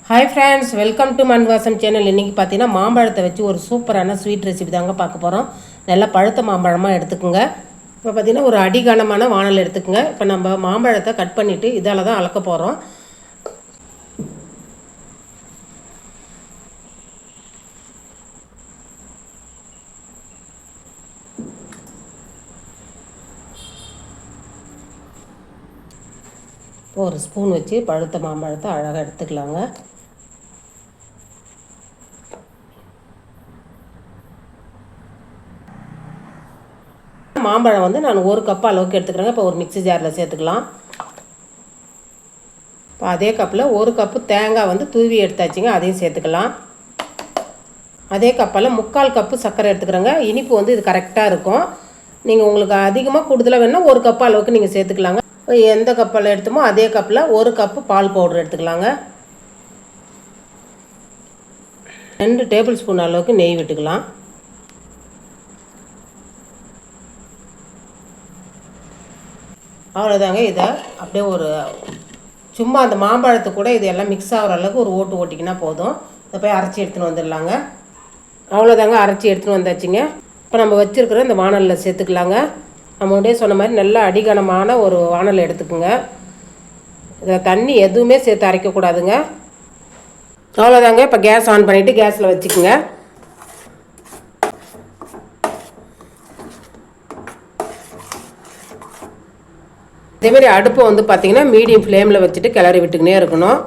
Hi friends, welcome to மண்வாசம் channel. இன்றைக்கி பார்த்தீங்கன்னா மாம்பழத்தை வச்சு ஒரு சூப்பரான ஸ்வீட் ரெசிபி தாங்க பார்க்க போகிறோம். நல்லா பழுத்த மாம்பழமாக எடுத்துக்கோங்க. இப்போ பார்த்தீங்கன்னா ஒரு அடிகனமான வானல் எடுத்துக்கோங்க. இப்போ நம்ம மாம்பழத்தை கட் பண்ணிவிட்டு இதால் தான் அளக்க போகிறோம். ஒரு ஸ்பூன் வச்சு பழுத்த மாம்பழத்தை அழகாக எடுத்துக்கலாங்க. மாம்பழம் வந்து நான் ஒரு கப் அளவுக்கு எடுத்துக்கிறேங்க. இப்போ ஒரு மிக்ஸி ஜாரில் சேர்த்துக்கலாம். இப்போ அதே கப்பில் ஒரு கப்பு தேங்காய் வந்து தூவி எடுத்தாச்சுங்க, அதையும் சேர்த்துக்கலாம். அதே கப்பில் 3/4 கப்பு சர்க்கரை எடுத்துக்கிறேங்க. இனிப்பு வந்து இது கரெக்டாக இருக்கும். நீங்கள் உங்களுக்கு அதிகமாக கூடுதலாக வேணுன்னா ஒரு கப்பு அளவுக்கு நீங்கள் சேர்த்துக்கலாங்க. எந்த கப்பில் எடுத்தோமோ அதே கப்பில் ஒரு கப்பு பால் பவுடர் எடுத்துக்கலாங்க. 2 டேபிள் ஸ்பூன் அளவுக்கு நெய் விட்டுக்கலாம். அவ்வளோதாங்க. இதை அப்படியே ஒரு சும்மா அந்த மாம்பழத்து கூட இது எல்லாம் மிக்ஸ் ஆகிற அளவுக்கு ஒரு ஓட்டு ஓட்டிக்கினா போதும். இதை போய் அரைச்சி எடுத்துன்னு வந்துடலாங்க. அவ்வளோதாங்க, அரைச்சி எடுத்துன்னு வந்தாச்சுங்க. இப்போ நம்ம வச்சுருக்கிற இந்த வானலில் சேர்த்துக்கலாங்க. நம்மளுடைய சொன்ன மாதிரி நல்ல அடிகனமான ஒரு வானல் எடுத்துக்குங்க. இதில் தண்ணி எதுவுமே சேர்த்து அரைக்கக்கூடாதுங்க. அவ்வளோதாங்க. இப்போ கேஸ் ஆன் பண்ணிவிட்டு கேஸில் வச்சுக்குங்க. இதேமாரி அடுப்பை வந்து பார்த்திங்கன்னா மீடியம் ஃப்ளேமில் வச்சுட்டு கிளறி விட்டுக்கினே இருக்கணும்.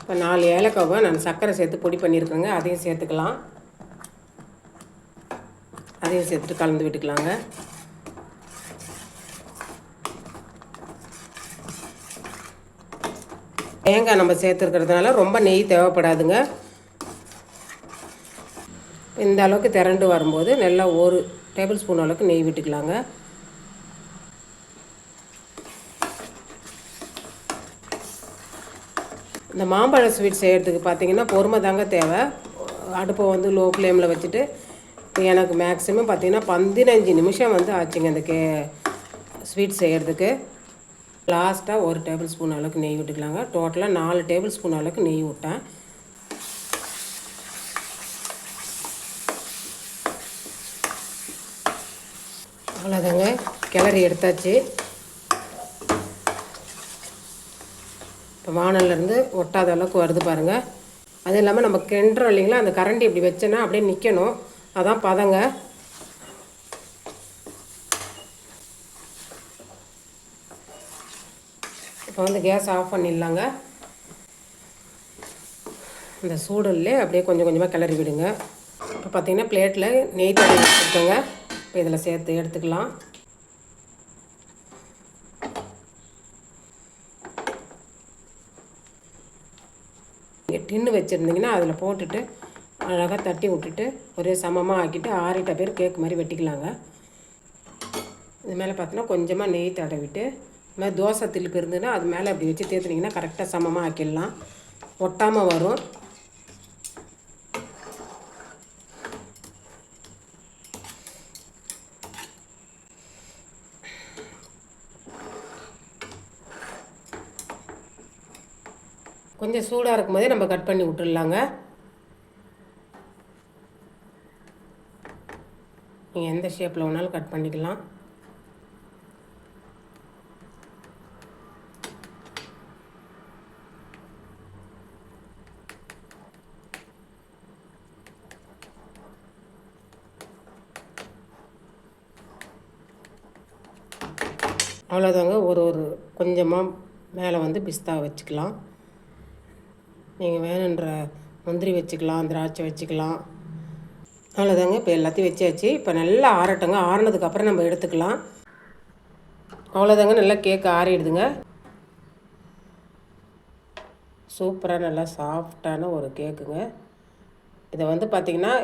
இப்போ 4 ஏலக்காவை நான் சர்க்கரை சேர்த்து பொடி பண்ணியிருக்கேங்க, அதையும் சேர்த்துக்கலாம். அதையும் சேர்த்துட்டு கலந்து விட்டுக்கலாங்க. தேங்காய் நம்ம சேர்த்துருக்கிறதுனால ரொம்ப நெய் தேவைப்படாதுங்க. இந்த அளவுக்கு திரண்டு வரும்போது நல்லா 1 டேபிள் ஸ்பூன் அளவுக்கு நெய் விட்டுக்கலாங்க. இந்த மாம்பழ ஸ்வீட் செய்கிறதுக்கு பார்த்திங்கன்னா பொறுமை தாங்க தேவை. அடுப்பை வந்து லோ ஃப்ளேமில் வச்சுட்டு எனக்கு மேக்ஸிமம் பார்த்திங்கன்னா 15 நிமிஷம் வந்து ஆச்சுங்க இந்த ஸ்வீட் செய்கிறதுக்கு. லாஸ்ட்டாக 1 டேபிள் ஸ்பூன் அளவுக்கு நெய் விட்டுக்கலாங்க. டோட்டலாக 4 டேபிள் ஸ்பூன் அளவுக்கு நெய் விட்டேன். அவ்வளோதாங்க, கிளறி எடுத்தாச்சு. இப்போ வானல்லேருந்து ஒட்டாத அளவுக்கு வருது பாருங்கள். அது இல்லாமல் நம்ம கிண்டுறோம் இல்லைங்களா, அந்த கரண்டி இப்படி வச்சோன்னா அப்படியே நிற்கணும். அதான் பதங்க. இப்போ வந்து கேஸ் ஆஃப் பண்ணிடலாங்க. இந்த சூடல்லே அப்படியே கொஞ்சம் கொஞ்சமாக கிளறி விடுங்க. இப்போ பார்த்திங்கன்னா பிளேட்டில் நெய் தடவி வச்சுருக்கோங்க. இப்போ இதில் சேர்த்து எடுத்துக்கலாம். நீங்கள் டின்னு வச்சுருந்தீங்கன்னா அதில் போட்டுட்டு அழகாக தட்டி விட்டுட்டு ஒரே சமமாக ஆக்கிட்டு 6-8 பேர் கேக் மாதிரி வெட்டிக்கலாங்க. இது மேலே பார்த்தோன்னா கொஞ்சமாக நெய் தடவிட்டு இது மாதிரி தோசை திலுப்பு இருந்ததுன்னா அது மேலே அப்படி வச்சு தேத்துனீங்கன்னா கரெக்டாக சமமாக ஆக்கிடலாம், ஒட்டாமல் வரும். கொஞ்சம் சூடாக இருக்கும் போதே நம்ம கட் பண்ணி விட்டுடலாங்க. நீங்கள் எந்த ஷேப்பில் வேணாலும் கட் பண்ணிக்கலாம். அவ்வளோதாங்க. ஒரு கொஞ்சமாக மேலே வந்து பிஸ்தா வச்சுக்கலாம். நீங்கள் வேணுன்ற முந்திரி வச்சுக்கலாம், திராட்சை வச்சுக்கலாம். அவ்வளோதாங்க. இப்போ எல்லாத்தையும் வச்சாச்சு. இப்போ நல்லா ஆறட்டுங்க. ஆறினதுக்கப்புறம் நம்ம எடுத்துக்கலாம். அவ்வளோதாங்க, நல்லா கேக்கு ஆறிடுதுங்க. சூப்பராக நல்லா சாஃப்டான ஒரு கேக்குங்க. இதை வந்து பார்த்திங்கன்னா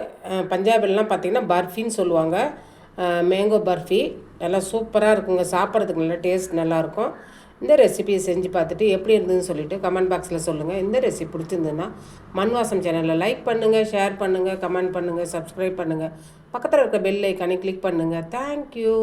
பஞ்சாபிலலாம் பார்த்திங்கன்னா பர்ஃபின்னு சொல்லுவாங்க. மேங்கோ பர்ஃபி நல்லா சூப்பராக இருக்குங்க. சாப்பிட்றதுக்கு நல்லா டேஸ்ட் நல்லாயிருக்கும். இந்த ரெசிபியை செஞ்சு பார்த்துட்டு எப்படி இருந்ததுன்னு சொல்லிவிட்டு கமெண்ட் பாக்ஸில் சொல்லுங்கள். இந்த ரெசிபி பிடிச்சிருந்ததுன்னா மண்வாசம் சேனலில் லைக் பண்ணுங்கள், ஷேர் பண்ணுங்கள், கமெண்ட் பண்ணுங்கள், சப்ஸ்கிரைப் பண்ணுங்கள். பக்கத்தில் இருக்க பெல் ஐக்கானை கிளிக் பண்ணுங்கள். தேங்க்யூ.